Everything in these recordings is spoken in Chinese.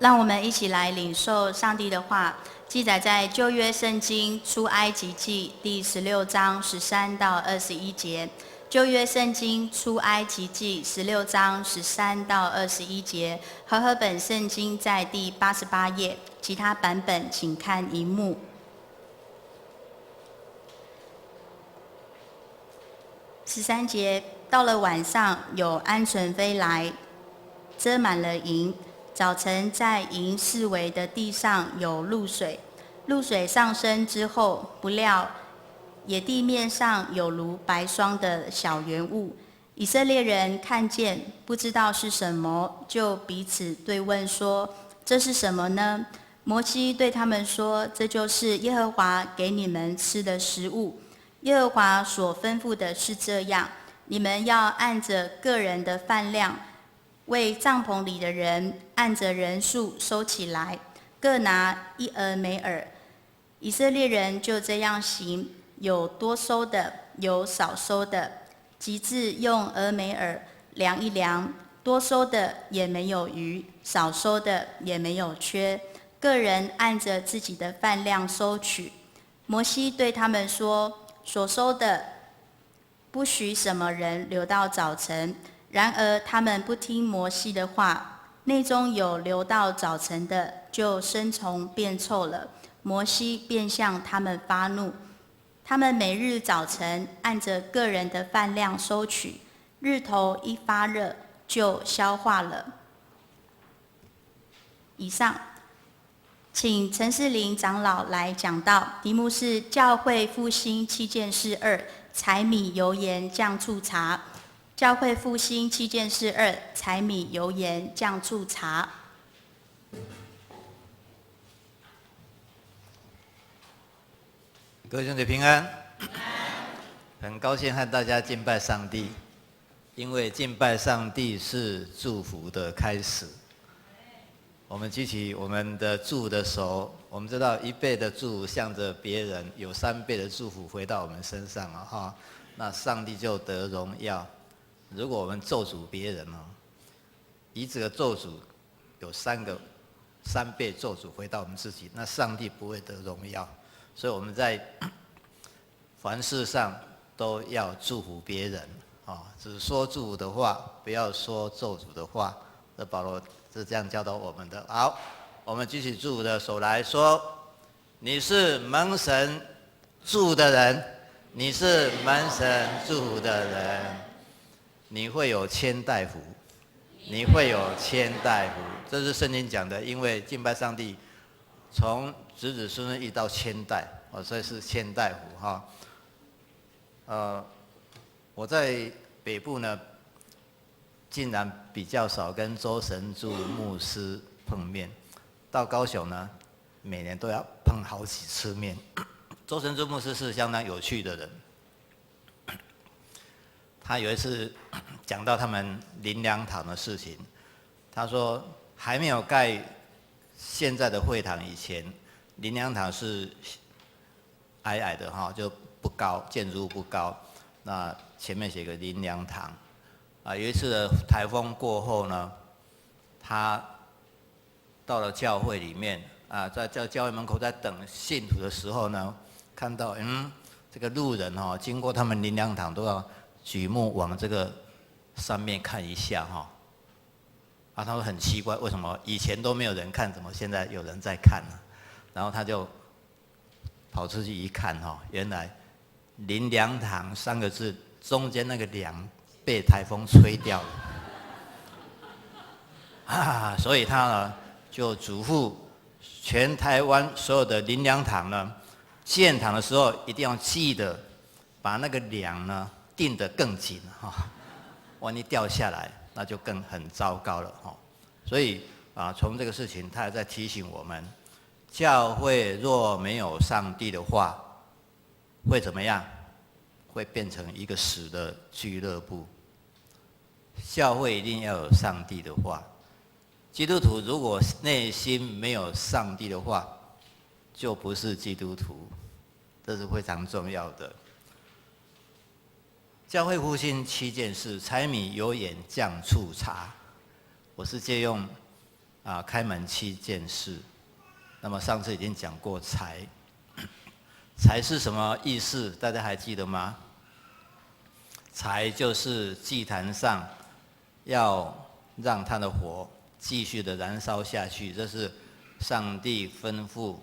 让我们一起来领受上帝的话，记载在旧约圣经出埃及记第16章13到21节。旧约圣经出埃及记16章13到21节，和合本圣经在第88页，其他版本请看荧幕。13节，到了晚上，有鹌鹑飞来，遮满了营。早晨在营四围的地上有露水，露水上升之后，不料野地面上有如白霜的小圆物。以色列人看见，不知道是什么，就彼此对问说：“这是什么呢？”摩西对他们说：“这就是耶和华给你们吃的食物。耶和华所吩咐的是这样：你们要按着个人的饭量，为帐篷里的人按着人数收起来，各拿1俄梅尔。”以色列人就这样行，有多收的，有少收的，及至用俄梅尔量一量，多收的也没有余，少收的也没有缺，个人按着自己的饭量收取。摩西对他们说：“所收的不许什么人留到早晨。”然而他们不听摩西的话，内中有留到早晨的，就生虫变臭了。摩西便向他们发怒。他们每日早晨按着个人的饭量收取，日头一发热就消化了。以上，请陈世林长老来讲道，题目是教会复兴7件事2：柴米油盐酱醋茶。教会复兴7件事2：柴米油盐酱醋茶。各位兄弟平安，很高兴和大家敬拜上帝，因为敬拜上帝是祝福的开始。我们举起我们的祝的手，我们知道1倍的祝向着别人，有3倍的祝福回到我们身上了哈，那上帝就得荣耀。如果我们咒诅别人以这个咒诅有3倍咒诅回到我们自己，那上帝不会得荣耀。所以我们在凡事上都要祝福别人只说祝福的话，不要说咒诅的话。这保罗是这样教导我们的。好，我们举起祝福的手来说：你是蒙神祝福的人，你是蒙神祝福的人，你会有千代福，你会有千代福。这是圣经讲的，因为敬拜上帝从子子孙孙一直到千代所以是千代福我在北部呢，竟然比较少跟周神助牧师碰面，到高雄呢，每年都要碰好几次面。周神助牧师是相当有趣的人，他有一次讲到他们灵粮堂的事情，他说还没有盖现在的会堂以前，灵粮堂是矮矮的就不高，建筑物不高，那前面写个灵粮堂有一次的台风过后呢，他到了教会里面在教会门口在等信徒的时候呢，看到这个路人经过他们灵粮堂都要举目往这个上面看一下他说很奇怪，为什么以前都没有人看，怎么现在有人在看呢？然后他就跑出去一看原来灵粮堂3个字中间那个梁被台风吹掉了所以他呢就嘱咐全台湾所有的灵粮堂呢，建堂的时候一定要记得把那个梁呢钉得更紧万一掉下来那就很糟糕了所以从这个事情他还在提醒我们，教会若没有上帝的话会怎么样？会变成一个死的俱乐部。教会一定要有上帝的话，基督徒如果内心没有上帝的话，就不是基督徒，这是非常重要的。教会复兴7件事：柴米油盐酱醋茶。我是借用开门7件事。那么上次已经讲过财，财是什么意思？大家还记得吗？财就是祭坛上要让他的火继续的燃烧下去，这是上帝吩咐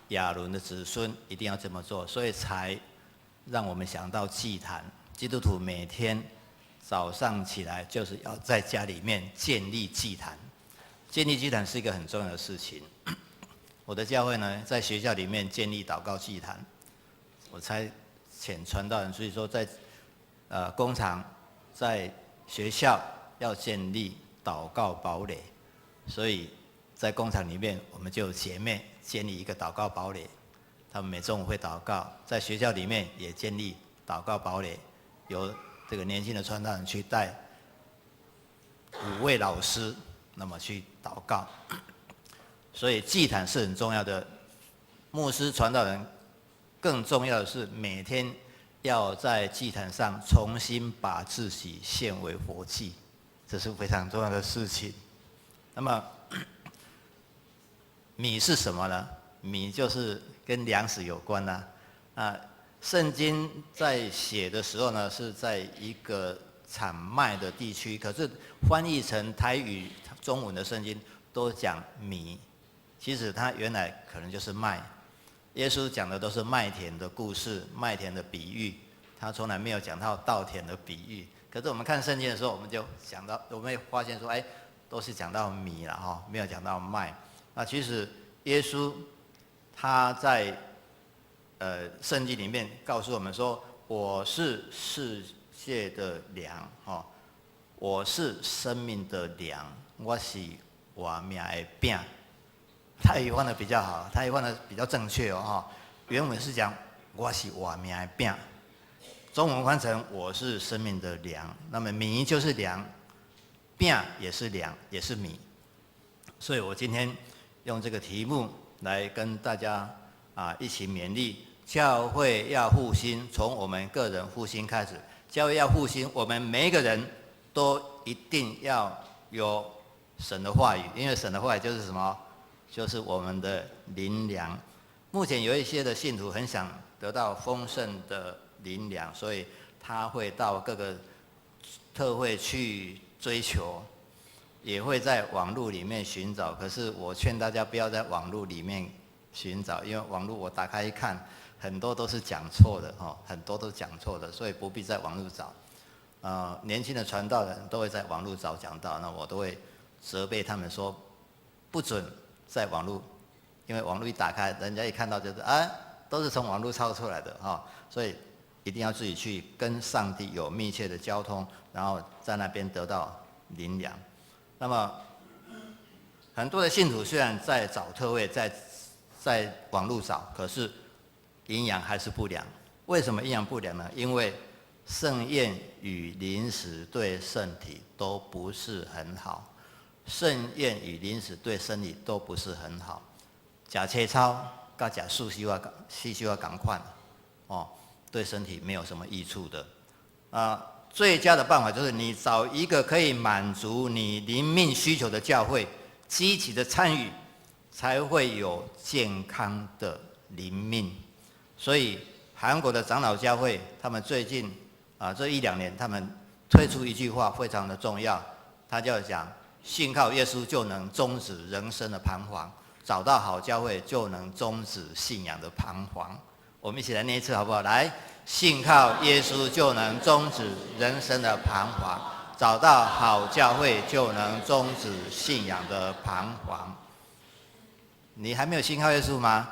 亚伦的子孙一定要这么做，所以才让我们想到祭坛。基督徒每天早上起来就是要在家里面建立祭坛，建立祭坛是一个很重要的事情。我的教会呢，在学校里面建立祷告祭坛，我才遣传道人，所以说在工厂、在学校要建立祷告堡垒，所以在工厂里面我们就有姐妹建立一个祷告堡垒，他们每中午会祷告，在学校里面也建立祷告堡垒，由这个年轻的传道人去带5位老师，那么去祷告。所以祭坛是很重要的，牧师传道人更重要的是每天要在祭坛上重新把自己献为活祭，这是非常重要的事情。那么米是什么呢？米就是跟粮食有关啦。圣经在写的时候呢，是在一个产麦的地区，可是翻译成台语、中文的圣经都讲米。其实它原来可能就是麦，耶稣讲的都是麦田的故事、麦田的比喻，他从来没有讲到稻田的比喻。可是我们看圣经的时候，我们就想到，我们会发现说，都是讲到米了哈，没有讲到麦。那其实耶稣他在圣经里面告诉我们说，我是世界的粮哈，我是生命的粮，我是活命的饼。台语翻的比较好，台语翻的比较正确哦。原文是讲我是活命的饼，中文翻成我是生命的粮。那么米就是粮，饼也是粮，也是米。所以我今天用这个题目来跟大家一起勉励，教会要复兴，从我们个人复兴开始。教会要复兴，我们每一个人都一定要有神的话语，因为神的话语就是什么？就是我们的灵粮。目前有一些的信徒很想得到丰盛的灵粮，所以他会到各个特会去追求，也会在网络里面寻找。可是我劝大家不要在网络里面寻找，因为网络我打开一看，很多都是讲错的很多都讲错的，所以不必在网络找。年轻的传道人都会在网络找讲道，那我都会责备他们说，不准在网络，因为网络一打开，人家一看到就是都是从网络抄出来的所以一定要自己去跟上帝有密切的交通，然后在那边得到灵粮。那么很多的信徒虽然在找特会，在网络找，可是营养还是不良。为什么营养不良呢？因为盛宴与零食对身体都不是很好。盛宴与零食对身体都不是很好，吃青草跟吃四西瓜同款对身体没有什么益处的。最佳的办法就是你找一个可以满足你灵命需求的教会，积极的参与，才会有健康的灵命。所以韩国的长老教会，他们最近这1-2年，他们推出一句话非常的重要，他就讲，信靠耶稣就能终止人生的彷徨，找到好教会就能终止信仰的彷徨。我们一起来念一次好不好？来，信靠耶稣就能终止人生的彷徨，找到好教会就能终止信仰的彷徨。你还没有信靠耶稣吗？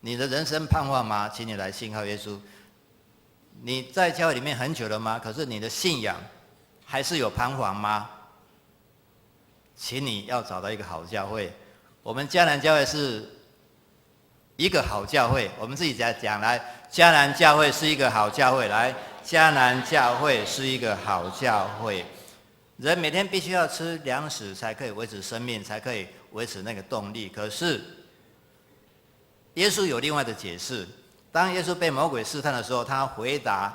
你的人生彷徨吗？请你来信靠耶稣。你在教会里面很久了吗？可是你的信仰还是有彷徨吗？请你要找到一个好教会。我们迦南教会是一个好教会，我们自己讲来，迦南教会是一个好教会。来，迦南教会是一个好教会。人每天必须要吃粮食才可以维持生命，才可以维持那个动力。可是耶稣有另外的解释。当耶稣被魔鬼试探的时候，他回答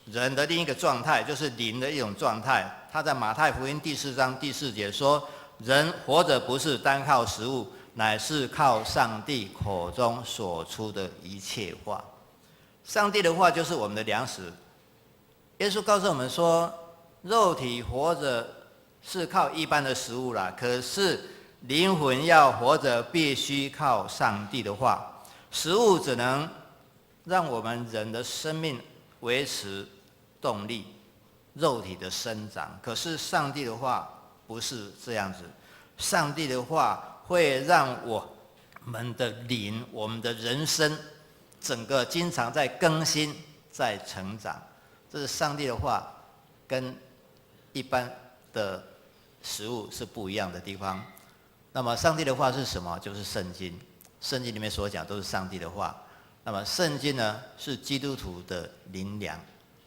人的另一个状态，就是灵的一种状态。他在马太福音第4章第4节说，人活着不是单靠食物，乃是靠上帝口中所出的一切话。上帝的话就是我们的粮食。耶稣告诉我们说，肉体活着是靠一般的食物啦，可是灵魂要活着必须靠上帝的话。食物只能让我们人的生命维持动力，肉体的生长，可是上帝的话不是这样子。上帝的话会让我们的灵，我们的人生整个经常在更新，在成长。这是上帝的话跟一般的食物是不一样的地方。那么上帝的话是什么？就是圣经。圣经里面所讲都是上帝的话。那么圣经呢，是基督徒的灵粮，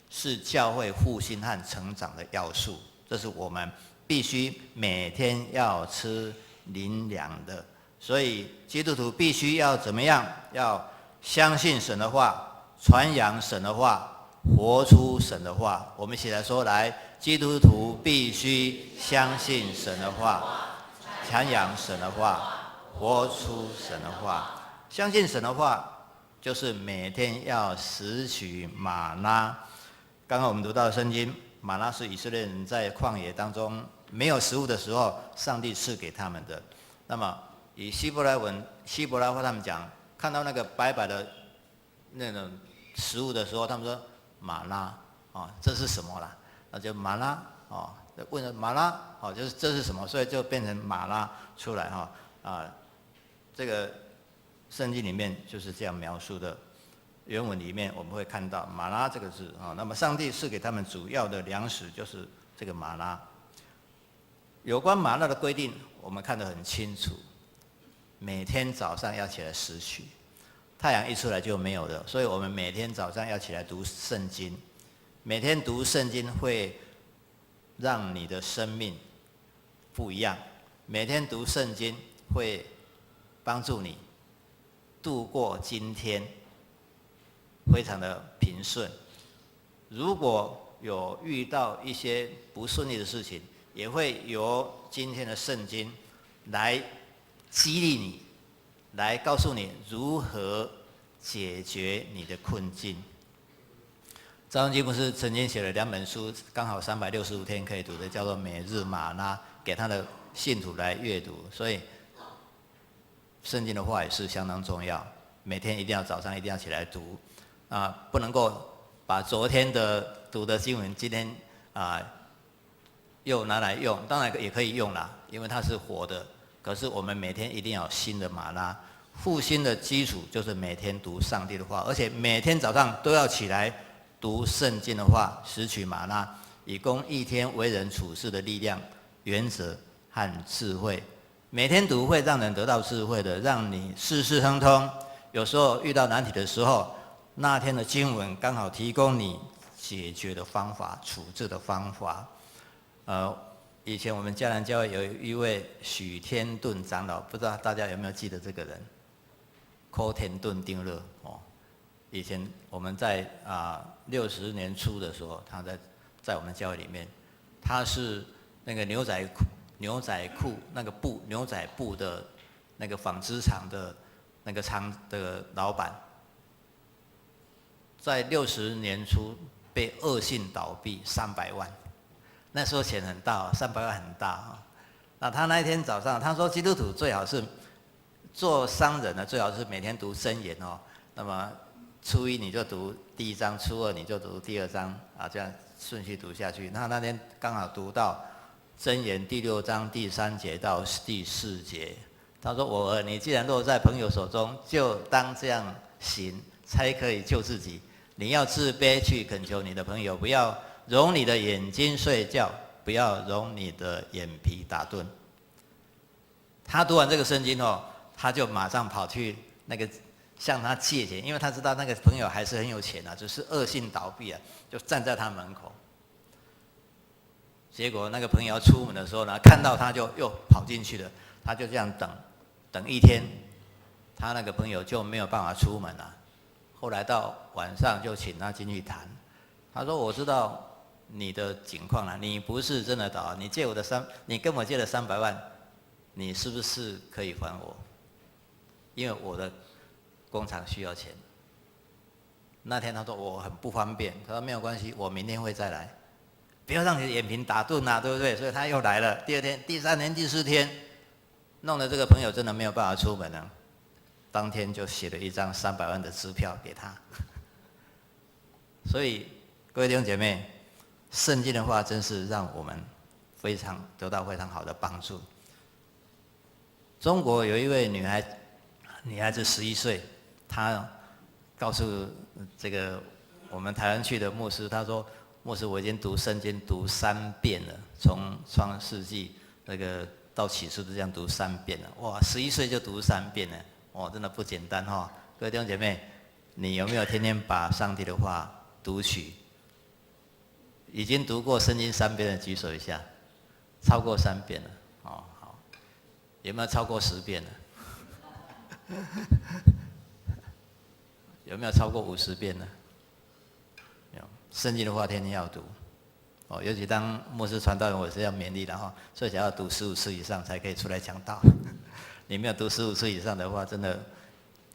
是教会复兴和成长的要素。这是我们必须每天要吃灵粮的。所以基督徒必须要怎么样？要相信神的话，传扬神的话，活出神的话。我们一起来说，来，基督徒必须相信神的话，传扬神的话，活出神的话。相信神的话，就是每天要拾取玛拿。刚刚我们读到的圣经，玛拿是以色列人在旷野当中没有食物的时候，上帝赐给他们的。那么以希伯来话他们讲，看到那个白白的那种食物的时候，他们说玛拿这是什么啦？那就玛拿问了玛拿就是这是什么？所以就变成玛拿出来这个圣经里面就是这样描述的。原文里面我们会看到玛拿这个字那么上帝赐给他们主要的粮食就是这个玛拿。有关玛拿的规定，我们看得很清楚，每天早上要起来拾取，太阳一出来就没有了，所以我们每天早上要起来读圣经。每天读圣经会让你的生命不一样，每天读圣经会帮助你度过今天非常的平顺。如果有遇到一些不顺利的事情，也会由今天的圣经来激励你，来告诉你如何解决你的困境。赵永基牧师曾经写了2本书，刚好365天可以读的，叫做《每日玛拿》，给他的信徒来阅读。所以圣经的话也是相当重要，每天一定要早上一定要起来读不能够把昨天的读的经文今天又拿来用，当然也可以用啦，因为它是活的。可是我们每天一定要有新的玛拿。复兴的基础就是每天读上帝的话，而且每天早上都要起来读圣经的话，拾取玛拿，以供一天为人处事的力量、原则和智慧。每天读会让人得到智慧的，让你事事亨通。有时候遇到难题的时候，那天的经文刚好提供你解决的方法、处置的方法。以前我们迦南教会有一位许天顿长老，不知道大家有没有记得这个人？柯天顿丁乐以前我们在60年初的时候，他在我们教会里面，他是那个牛仔裤那个牛仔布的那个纺织厂的那个厂的老板，在60年初被恶性倒闭300万。那时候钱很大300万很大那他那一天早上，他说基督徒最好是做商人呢，最好是每天读箴言那么初一你就读第1章，初二你就读第2章这样顺序读下去。那天刚好读到箴言第6章第3节到第4节。他说：“我儿，你既然落在朋友手中，就当这样行，才可以救自己。你要自卑去恳求你的朋友，不要容你的眼睛睡觉，不要容你的眼皮打盹。”他读完这个圣经他就马上跑去那个向他借钱，因为他知道那个朋友还是很有钱只是恶性倒闭就站在他门口。结果那个朋友要出门的时候呢，看到他就又跑进去了，他就这样等1天，他那个朋友就没有办法出门了。后来到晚上就请他进去谈，他说：“我知道你的情况了，你不是真的倒，你跟我借了300万，你是不是可以还我？因为我的工厂需要钱。那天他说我很不方便，他说没有关系，我明天会再来，不要让你的眼皮打盹啊，对不对？所以他又来了，第二天、第三天、第四天，弄得这个朋友真的没有办法出门了。当天就写了一张300万的支票给他。所以各位弟兄姐妹，圣经的话真是让我们得到非常好的帮助。中国有一位女孩子11岁，她告诉这个我们台湾去的牧师，她说：“牧师，我已经读圣经读3遍了，从创世纪那个到启示录这样读3遍了。哇，11岁就读3遍了，哇，真的不简单哈！各位弟兄姐妹，你有没有天天把上帝的话读取？已经读过圣经3遍的举手一下，超过3遍了，哦，好，有没有超过10遍了？有没有超过50遍呢？有。圣经的话天天要读，哦，尤其当牧师传道人，我是要勉励的哈，所以想要读15次以上才可以出来讲道。你没有读15次以上的话，真的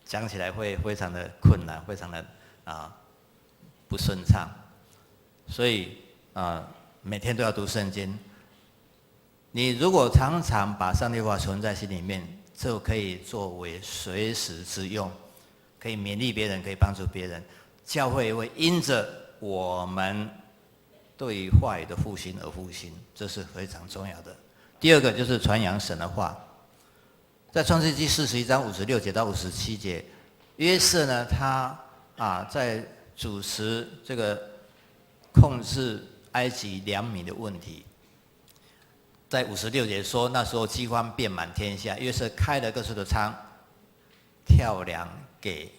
讲起来会非常的困难，非常的不顺畅。所以每天都要读圣经。你如果常常把上帝话存在心里面，就可以作为随时之用。可以勉励别人，可以帮助别人，教会会因着我们对于话语的复兴而复兴，这是非常重要的。第二个就是传扬神的话，在创世纪41章56节到57节，约瑟呢，他在主持这个控制埃及粮米的问题。在56节说，那时候饥荒遍满天下，约瑟开了各处的仓，跳粮给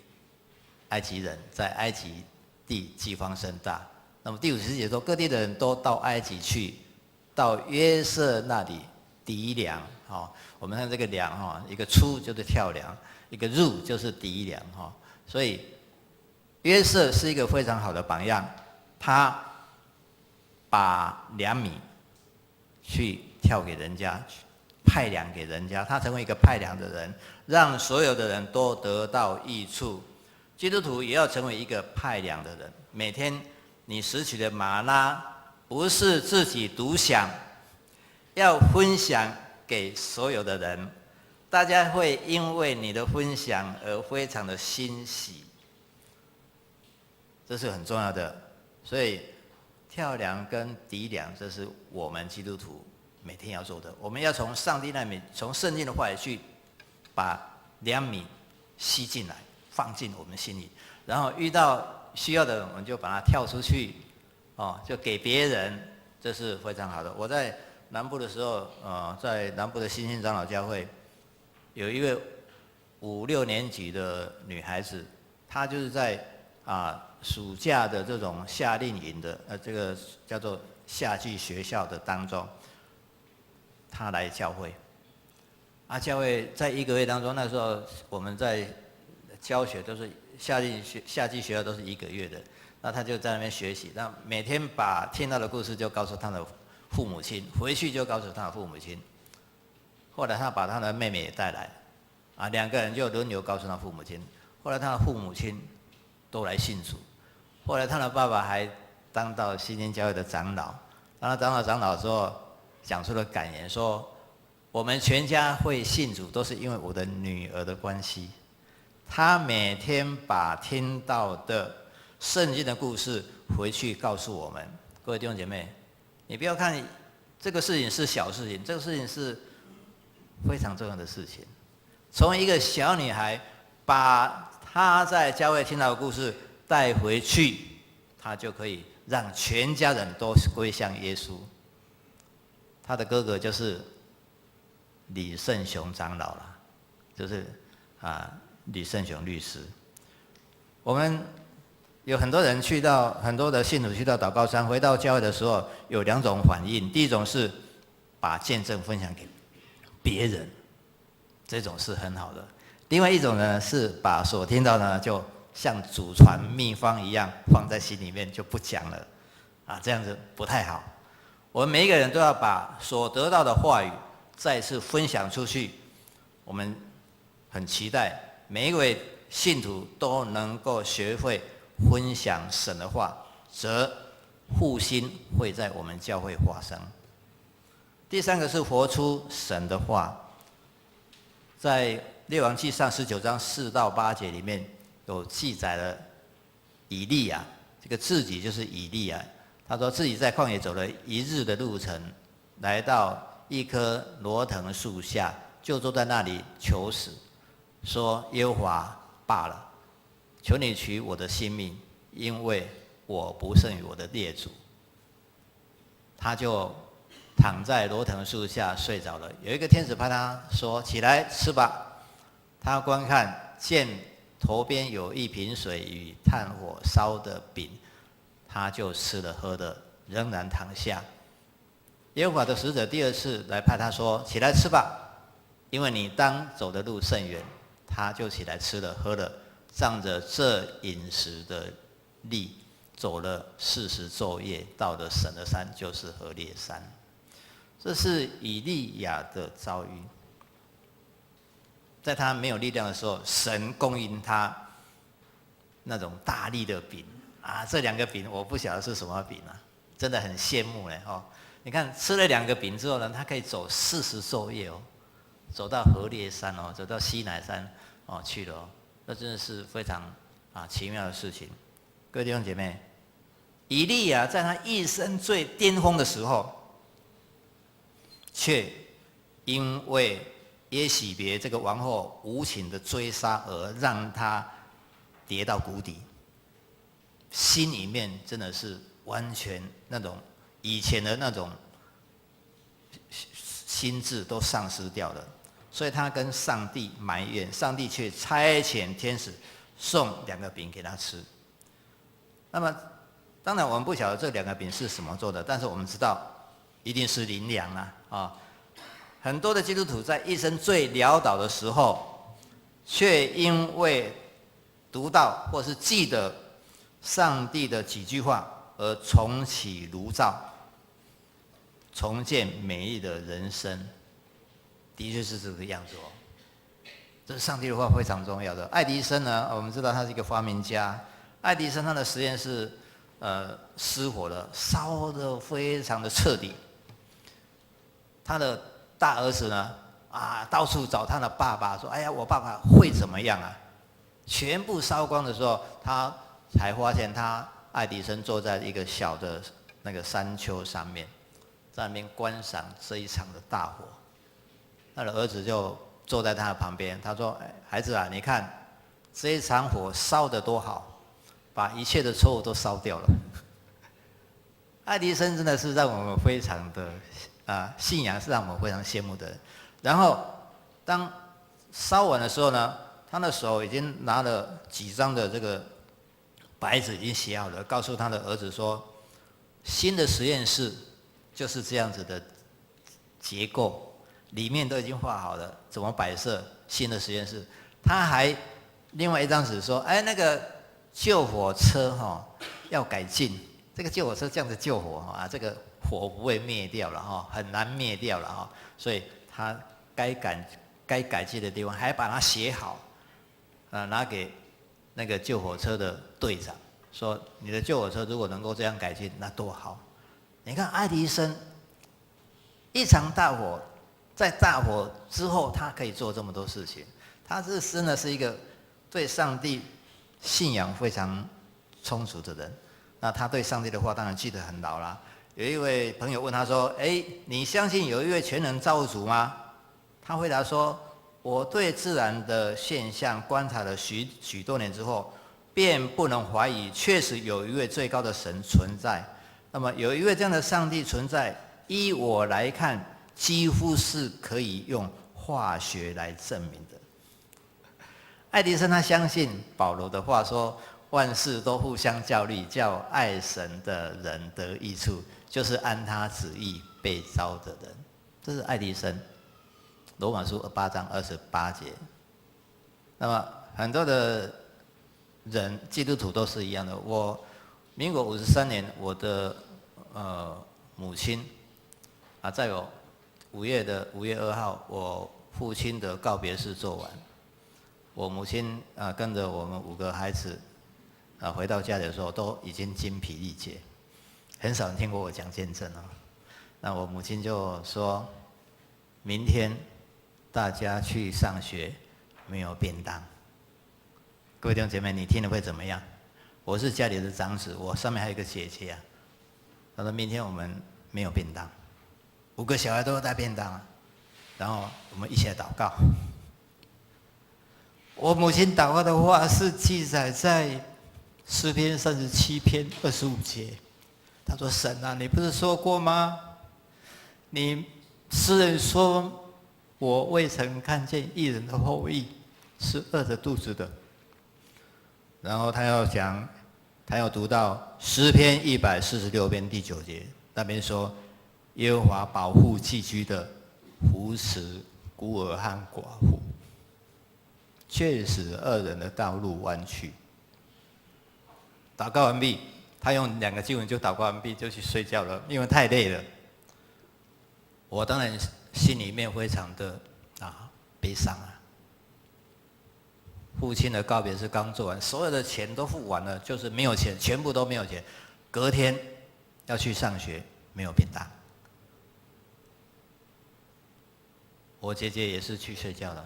埃及人，在埃及地饥荒甚大。那么第50节说，各地的人都到埃及去，到约瑟那里籴粮。我们看这个粮，一个出就是跳粮，一个入就是籴粮。所以约瑟是一个非常好的榜样，他把粮米去跳给人家，派粮给人家，他成为一个派粮的人，让所有的人都得到益处。基督徒也要成为一个派粮的人，每天你拾取的玛纳不是自己独享，要分享给所有的人，大家会因为你的分享而非常的欣喜，这是很重要的。所以跳粮跟籴粮，这是我们基督徒每天要做的。我们要从上帝那里，从圣经的话语去把粮米吸进来，放进我们心里，然后遇到需要的人，我们就把它跳出去，就给别人，这是非常好的。我在南部的时候，在南部的新兴长老教会，有一位5、6年级的女孩子，她就是在暑假的这种夏令营的这个叫做夏季学校的当中，她来教会。教会在1个月当中，那时候我们在教学都是夏季学校都是1个月的，那她就在那边学习，那每天把听到的故事就告诉她的父母亲，回去就告诉她的父母亲。后来她把她的妹妹也带来，2个人就轮流告诉她父母亲。后来她的父母亲都来信主，后来她的爸爸还当到新兴教会的长老。当他当到长老之后，讲出了感言说：“我们全家会信主，都是因为我的女儿的关系。她每天把听到的圣经的故事回去告诉我们。”各位弟兄姐妹，你不要看这个事情是小事情，这个事情是非常重要的事情。从一个小女孩把她在教会听到的故事带回去，她就可以让全家人都归向耶稣。她的哥哥就是李胜雄长老了，就是李胜雄律师。我们有很多人很多的信徒去到祷告山，回到教会的时候有2种反应。第一种是把见证分享给别人，这种是很好的。另外一种呢，是把所听到的呢，就像祖传秘方一样放在心里面就不讲了，这样子不太好。我们每一个人都要把所得到的话语再次分享出去。我们很期待每一位信徒都能够学会分享神的话，则复兴会在我们教会发生。第三个是活出神的话，在列王纪上19章4到8节里面有记载了以利亚，这个自己就是以利亚，他说自己在旷野走了1日的路程，来到一棵罗藤树下，就坐在那里求死，说：耶和华罢了，求你取我的性命，因为我不胜于我的列祖。他就躺在罗藤树下睡着了。有一个天使拍他说：起来吃吧。他观看，见头边有一瓶水与炭火烧的饼，他就吃了喝了，仍然躺下。耶和华的使者第2次来拍他说：起来吃吧，因为你当走的路甚远。他就起来吃了喝了，仗着这饮食的力，走了40昼夜，到了神的山，就是何烈山。这是以利亚的遭遇。在他没有力量的时候，神供应他那种大力的饼啊！这2个饼我不晓得是什么饼啊，真的很羡慕嘞哦！你看吃了2个饼之后呢，他可以走40昼夜哦，走到何烈山哦，走到西乃山哦去了哦，那真的是非常奇妙的事情。各位弟兄姐妹，以利亚在他一生最巅峰的时候，却因为耶洗别这个王后无情的追杀，而让他跌到谷底，心里面真的是完全那种以前的那种心智都丧失掉了，所以他跟上帝埋怨，上帝却差遣天使送2个饼给他吃。那么当然我们不晓得这2个饼是什么做的，但是我们知道一定是灵粮啊。很多的基督徒在一生最潦倒的时候，却因为读到或是记得上帝的几句话而重启炉灶，重建美丽的人生。的确是这个样子哦。这是上帝的话非常重要的。爱迪生呢，我们知道他是一个发明家。爱迪生他的实验室失火了，烧得非常的彻底。他的大儿子呢，到处找他的爸爸说：“哎呀，我爸爸会怎么样啊？”全部烧光的时候，他才发现爱迪生坐在一个小的那个山丘上面，在那边观赏这一场的大火。他的儿子就坐在他的旁边，他说：“孩子啊，你看这一场火烧得多好，把一切的错误都烧掉了。”爱迪生真的是让我们非常的信仰是让我们非常羡慕的。然后当烧完的时候呢，他的手已经拿了几张的这个白纸已经写好了，告诉他的儿子说，新的实验室就是这样子的结构，里面都已经画好了怎么摆设新的实验室。他还另外一张纸说，那个救火车要改进，这个救火车这样子救火这个火不会灭掉了很难灭掉了所以他该改进的地方还把它写好，拿给那个救火车的队长，说你的救火车如果能够这样改进，那多好。你看爱迪生一场大火，在大火之后他可以做这么多事情，他真的是一个对上帝信仰非常充足的人。那他对上帝的话当然记得很牢啦。有一位朋友问他说：“你相信有一位全能造物主吗？”他回答说：“我对自然的现象观察了许多年之后，便不能怀疑，确实有一位最高的神存在。那么有一位这样的上帝存在，依我来看，几乎是可以用化学来证明的。”爱迪生他相信保罗的话说，万事都互相效力，叫爱神的人得益处，就是按他旨意被召的人。这是爱迪生罗马书8章28节。那么很多的人基督徒都是一样的。我民国53年，我的母亲在我5月2号，我父亲的告别式做完，我母亲跟着我们5个孩子回到家里的时候，都已经精疲力竭，很少人听过我讲见证哦。那我母亲就说，明天大家去上学，没有便当。各位弟兄姐妹，你听了会怎么样？我是家里的长子，我上面还有一个姐姐啊。他说明天我们没有便当，5个小孩都要带便当啊。然后我们一起来祷告。我母亲祷告的话是记载在诗篇37篇25节。他说：“神啊，你不是说过吗？你诗人说，我未曾看见义人的后裔是饿着肚子的。”然后他要读到诗篇146篇第9节，那边说：“耶和华保护寄居的，扶持孤儿和寡妇，却使恶人的道路弯曲。”祷告完毕，他用2个经文就祷告完毕，就去睡觉了，因为太累了。我当然心里面非常的悲伤啊。父亲的告别式刚做完，所有的钱都付完了，就是没有钱，全部都没有钱。隔天要去上学，没有便当。我姐姐也是去睡觉了，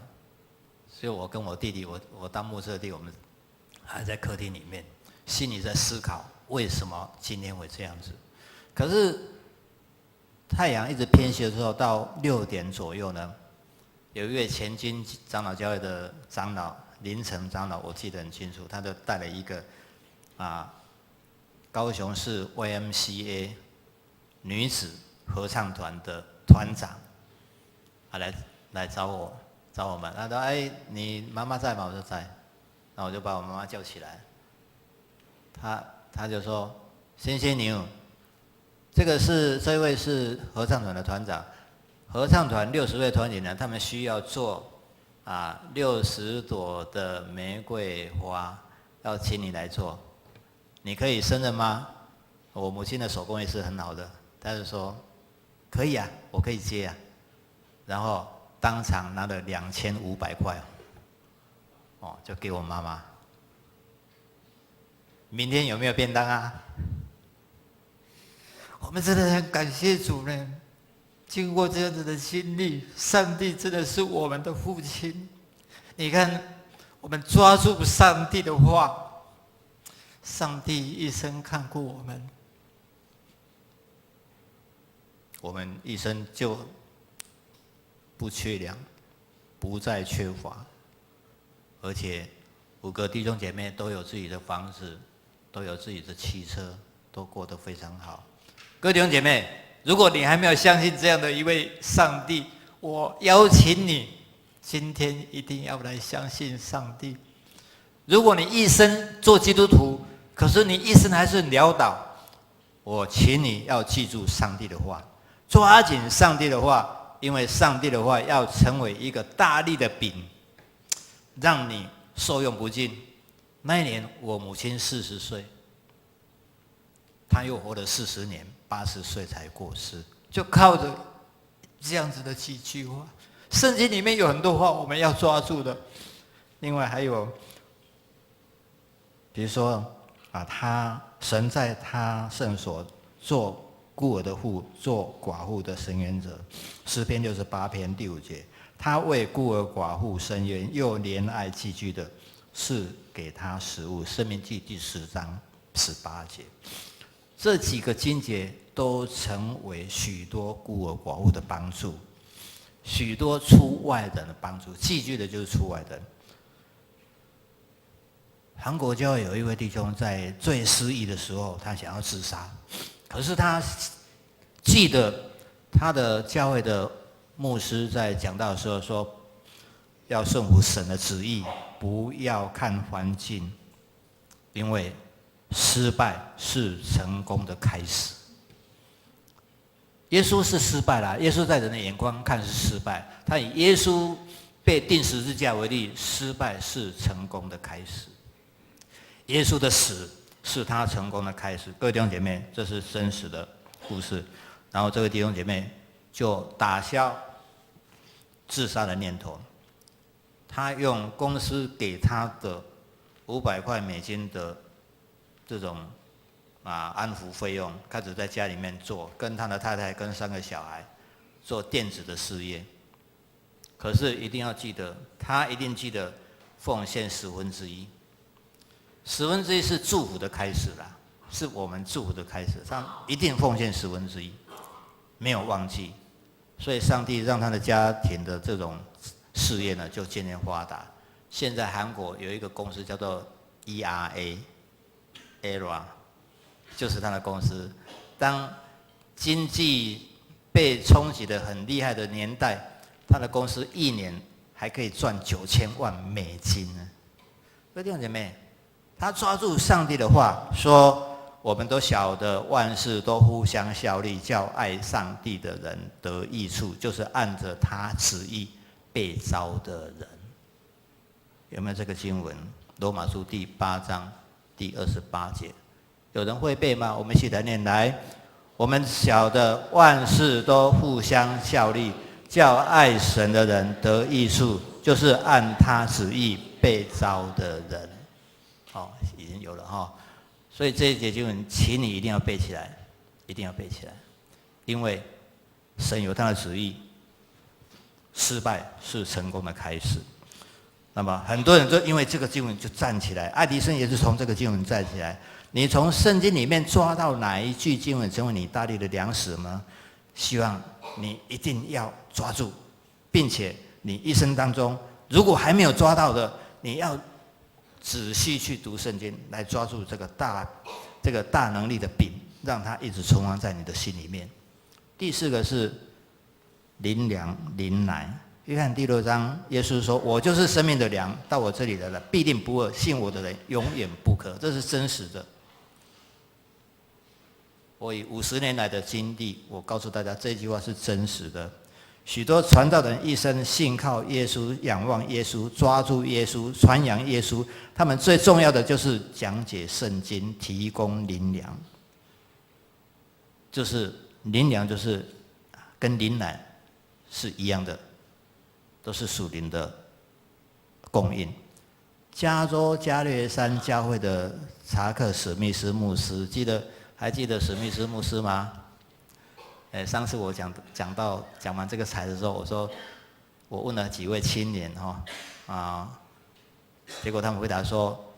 所以我跟我弟弟，我当牧师的弟弟，我们还在客厅里面，心里在思考为什么今天会这样子。可是太阳一直偏西的时候，到6点左右呢，有一位前金长老教会的长老林成长老，我记得很清楚，他就带了一个高雄市 YMCA 女子合唱团的团长来找我们。他说：“哎，你妈妈在吗？”我说在。那我就把我妈妈叫起来。他就说：“仙仙牛，这位是合唱团的团长。合唱团60位团员呢，他们需要做60朵的玫瑰花，要请你来做，你可以胜任吗？”我母亲的手工艺是很好的，她就说：“可以啊，我可以接啊。”然后当场拿了2500块，就给我妈妈。明天有没有便当啊？我们真的很感谢主呢。经过这样子的经历，上帝真的是我们的父亲。你看，我们抓住上帝的话，上帝一生看顾我们，我们一生就不缺粮，不再缺乏，而且5个弟兄姐妹都有自己的房子，都有自己的汽车，都过得非常好。各位弟兄姐妹，如果你还没有相信这样的一位上帝，我邀请你今天一定要来相信上帝。如果你一生做基督徒，可是你一生还是很潦倒，我请你要记住上帝的话，抓紧上帝的话，因为上帝的话要成为一个大力的饼，让你受用不尽。那一年我母亲40岁，她又活了40年，80岁才过世，就靠着这样子的几句话。圣经里面有很多话我们要抓住的，另外还有，比如说神在他圣所做孤儿的父，做寡妇的伸冤者。诗篇68篇第5节，他为孤儿寡妇伸冤，又怜爱寄居的，是给他食物。申命记第10章18节。这几个经节都成为许多孤儿寡妇的帮助，许多出外人的帮助。寄居的就是出外人。韩国教会有一位弟兄在最失意的时候，他想要自杀，可是他记得他的教会的牧师在讲道的时候说，要顺服神的旨意，不要看环境，因为失败是成功的开始。耶稣是失败了，耶稣在人的眼光看是失败，他以耶稣被钉十字架为例，失败是成功的开始。耶稣的死是他成功的开始。各位弟兄姐妹，这是真实的故事。然后这位弟兄姐妹就打消自杀的念头。他用公司给他的$500的这种安抚费用，开始在家里面做，跟他的太太跟3个小孩做电子的事业。可是一定要记得，他一定记得奉献1/10，1/10是祝福的开始啦，是我们祝福的开始。他一定奉献1/10，没有忘记。所以上帝让他的家庭的这种事业呢，就渐渐发达。现在韩国有一个公司叫做 ERA， 就是他的公司。当经济被冲击的很厉害的年代，他的公司1年还可以赚$9000万呢。各位弟兄姐妹，他抓住上帝的话说，我们都晓得万事都互相效力，叫爱上帝的人得益处，就是按着他旨意被召的人。有没有这个经文？罗马书第8章第28节，有人会背吗？我们一起来念来。我们晓得万事都互相效力，叫爱神的人得益处，就是按他旨意被召的人。已经有了哈。所以这一节经文，请你一定要背起来，一定要背起来，因为神有他的旨意，失败是成功的开始。那么很多人都因为这个经文就站起来，爱迪生也是从这个经文站起来。你从圣经里面抓到哪一句经文成为你大力的粮食呢？希望你一定要抓住，并且你一生当中如果还没有抓到的，你要仔细去读圣经，来抓住这个大能力的饼，让它一直存放在你的心里面。第4个是灵粮灵奶。约翰第6章，耶稣说：“我就是生命的粮，到我这里来了，必定不饿；信我的人永远不渴。”这是真实的。我以50年来的经历，我告诉大家，这句话是真实的。许多传道人一生信靠耶稣、仰望耶稣、抓住耶稣、传扬耶稣，他们最重要的就是讲解圣经，提供灵粮。就是灵粮，就是跟灵奶是一样的，都是属灵的供应。加州加略山教会的查克·史密斯牧师，还记得史密斯牧师吗？上次我讲完这个彩的时候，我说我问了几位青年结果他们回答说，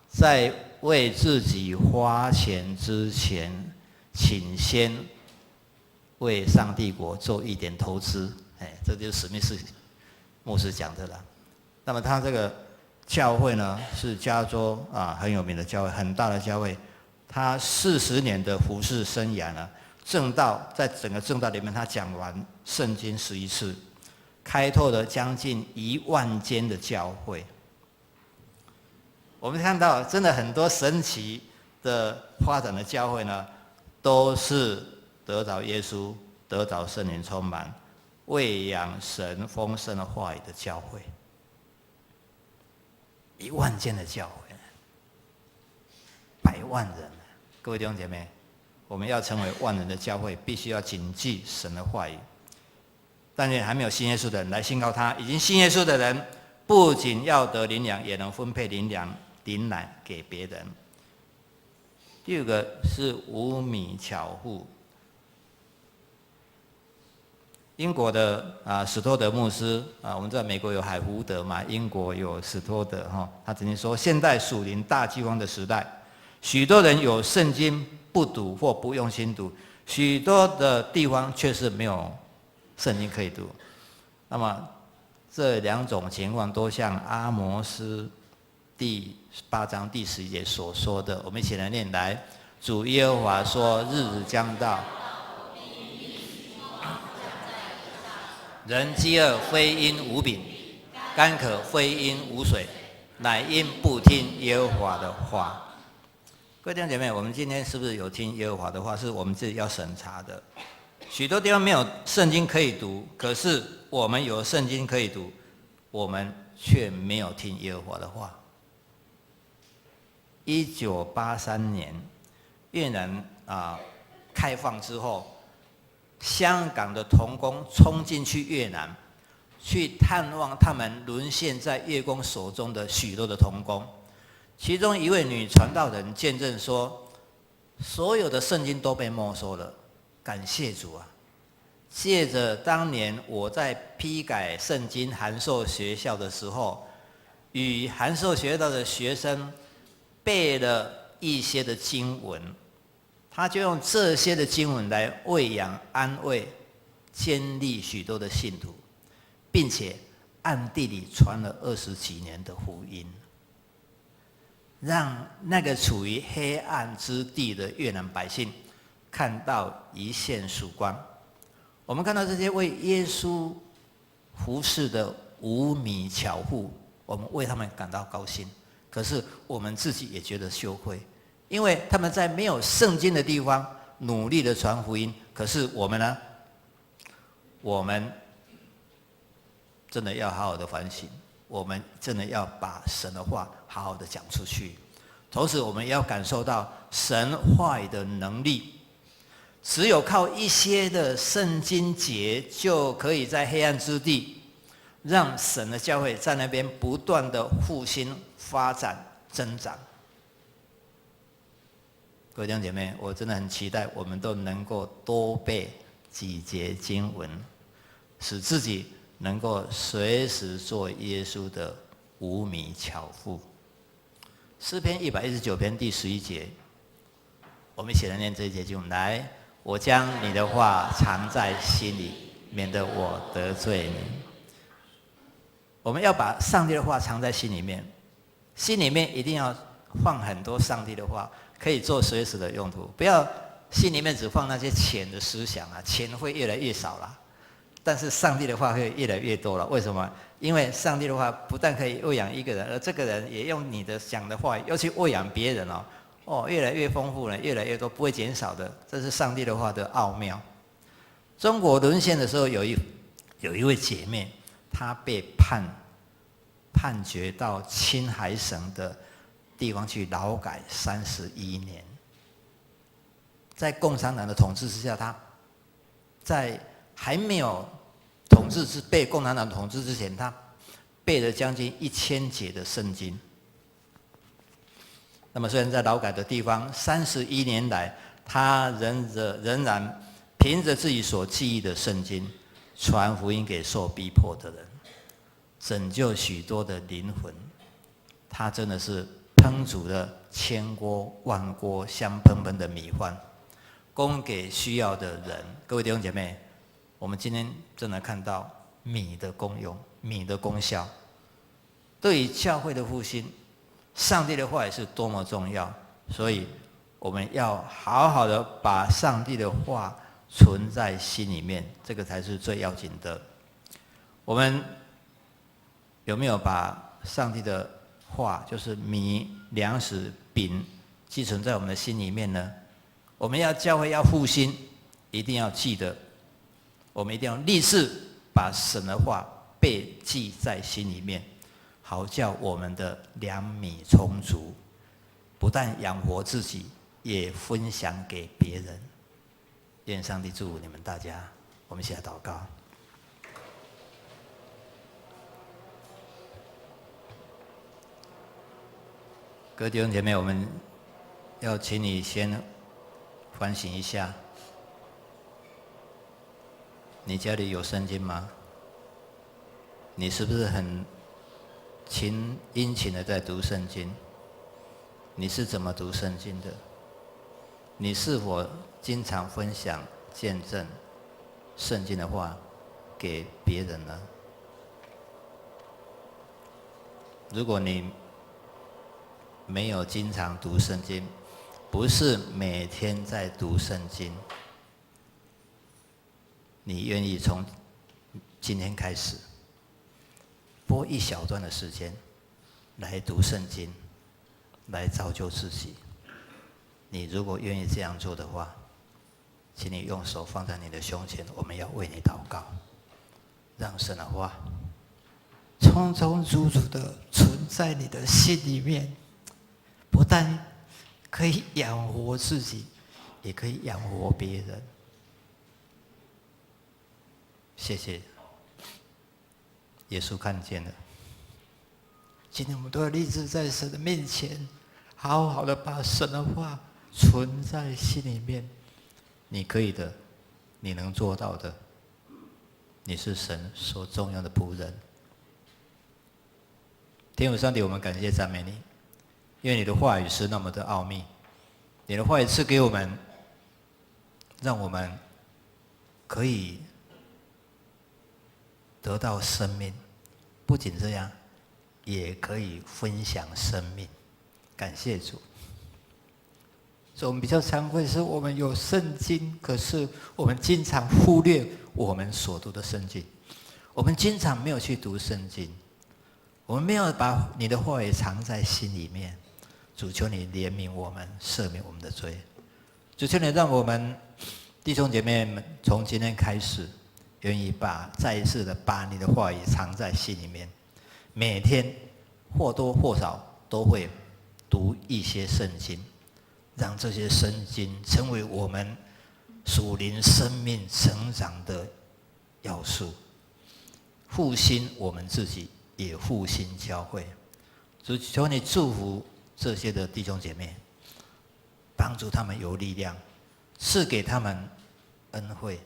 在为自己花钱之前，请先为上帝国做一点投资。这就是史密斯牧师讲的了。那么他这个教会呢，是加州很有名的教会，很大的教会。他40年的服事生涯呢，在整个正道里面，他讲完圣经11次，开拓了将近1万间的教会。我们看到真的很多神奇的发展的教会呢，都是得着耶稣、得着圣灵充满、喂养神丰盛的话语的教会。1万间的教会，100万人。各位弟兄姐妹，我们要成为万人的教会，必须要谨记神的话语。但是还没有信耶稣的人来信靠他，已经信耶稣的人，不仅要得灵粮，也能分配灵粮、灵奶给别人。第2个是无米巧妇。英国的史托德牧师我们知道美国有海福德嘛，英国有史托德他曾经说，现代属灵大饥荒的时代，许多人有圣经不读或不用心读，许多的地方却是没有圣经可以读。那么这2种情况都像阿摩斯第8章第11节所说的，我们一起来念来。主耶和华说，日子将到，人饥饿非因无饼，干渴非因无水，乃因不听耶和华的话。各位弟兄姐妹，我们今天是不是有听耶和华的话？是我们自己要审查的。许多地方没有圣经可以读，可是我们有圣经可以读，我们却没有听耶和华的话。1983年，越南开放之后，香港的同工冲进去越南，去探望他们沦陷在越共手中的许多的同工。其中一位女传道人见证说，所有的圣经都被没收了，感谢主啊！借着当年我在批改圣经函授学校的时候，与函授学校的学生背了一些的经文，他就用这些的经文来喂养、安慰、建立许多的信徒，并且暗地里传了20几年的福音，让那个处于黑暗之地的越南百姓看到一线曙光。我们看到这些为耶稣服侍的无米樵夫，我们为他们感到高兴，可是我们自己也觉得羞愧，因为他们在没有圣经的地方努力的传福音，可是我们呢？我们真的要好好的反省，我们真的要把神的话好好的讲出去，同时我们也要感受到神话语的能力。只有靠一些的圣经节，就可以在黑暗之地让神的教会在那边不断的复兴、发展、增长。各位弟兄姐妹，我真的很期待我们都能够多背几节经文，使自己能够随时做耶稣的无米樵夫。诗篇119篇第11节，我们一起来念这一节经文。来，我将你的话藏在心里，免得我得罪你。我们要把上帝的话藏在心里面，心里面一定要放很多上帝的话，可以做随时的用途。不要心里面只放那些钱的思想啊，钱会越来越少啦，但是上帝的话会越来越多了。为什么？因为上帝的话不但可以喂养一个人，而这个人也用你的讲的话要去喂养别人哦，越来越丰富了，越来越多，不会减少的。这是上帝的话的奥妙。中国沦陷的时候，有一位姐妹，她被判决到青海省的地方去劳改31年。在共产党的统治之下，她在还没有被共产党统治之前，她背了将近1000节的圣经。那么虽然在劳改的地方31年来，他仍然凭着自己所记忆的圣经，传福音给受逼迫的人，拯救许多的灵魂。他真的是烹煮了千锅万锅香喷喷的米饭，供给需要的人。各位弟兄姐妹，我们今天真的看到米的功用，米的功效，对于教会的复兴，上帝的话也是多么重要，所以我们要好好的把上帝的话存在心里面，这个才是最要紧的。我们有没有把上帝的话，就是米、粮食、饼，寄存在我们的心里面呢？我们要教会要复兴，一定要记得，我们一定要立志把神的话背记在心里面，好叫我们的粮米充足，不但养活自己，也分享给别人。愿上帝祝福你们大家。我们一起来祷告。各位弟兄姐妹，我们要请你先反省一下，你家里有圣经吗？你是不是很殷勤的在读圣经？你是怎么读圣经的？你是否经常分享见证圣经的话给别人呢？如果你没有经常读圣经，不是每天在读圣经，你愿意从今天开始拨一小段的时间来读圣经，来造就自己。你如果愿意这样做的话，请你用手放在你的胸前，我们要为你祷告，让神的话充充足足的存在你的心里面，不但可以养活自己，也可以养活别人。谢谢，耶稣看见了。今天我们都要立志在神的面前，好好的把神的话存在心里面。你可以的，你能做到的，你是神所重要的仆人。天父上帝，我们感谢赞美你，因为你的话语是那么的奥秘，你的话语赐给我们，让我们可以得到生命。不仅这样，也可以分享生命。感谢主。所以我们比较惭愧，是我们有圣经，可是我们经常忽略我们所读的圣经，我们经常没有去读圣经，我们没有把你的话语藏在心里面。主，求你怜悯我们，赦免我们的罪。主，求你让我们弟兄姐妹们从今天开始，愿意再一次的把你的话语藏在心里面，每天或多或少都会读一些圣经，让这些圣经成为我们属灵生命成长的要素，复兴我们自己，也复兴教会。主，求你祝福这些的弟兄姐妹，帮助他们有力量，赐给他们恩惠，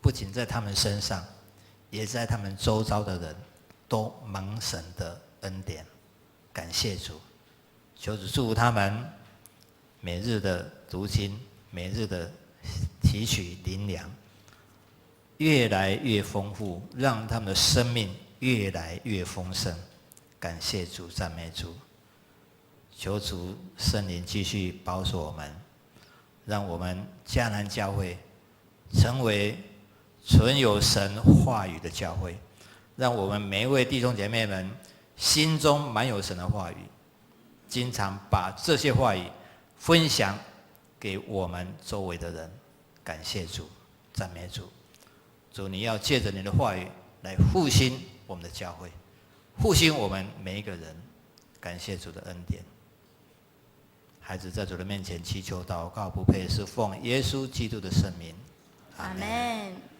不仅在他们身上，也在他们周遭的人都蒙神的恩典。感谢主，求主祝福他们每日的读经，每日的提取灵粮，越来越丰富，让他们的生命越来越丰盛。感谢主，赞美主。求主圣灵继续保守我们，让我们迦南教会成为存有神话语的教会，让我们每一位弟兄姐妹们心中满有神的话语，经常把这些话语分享给我们周围的人。感谢主，赞美主。主，你要借着你的话语来复兴我们的教会，复兴我们每一个人。感谢主的恩典。孩子在主的面前祈求祷告，不配是奉耶稣基督的圣名。阿们。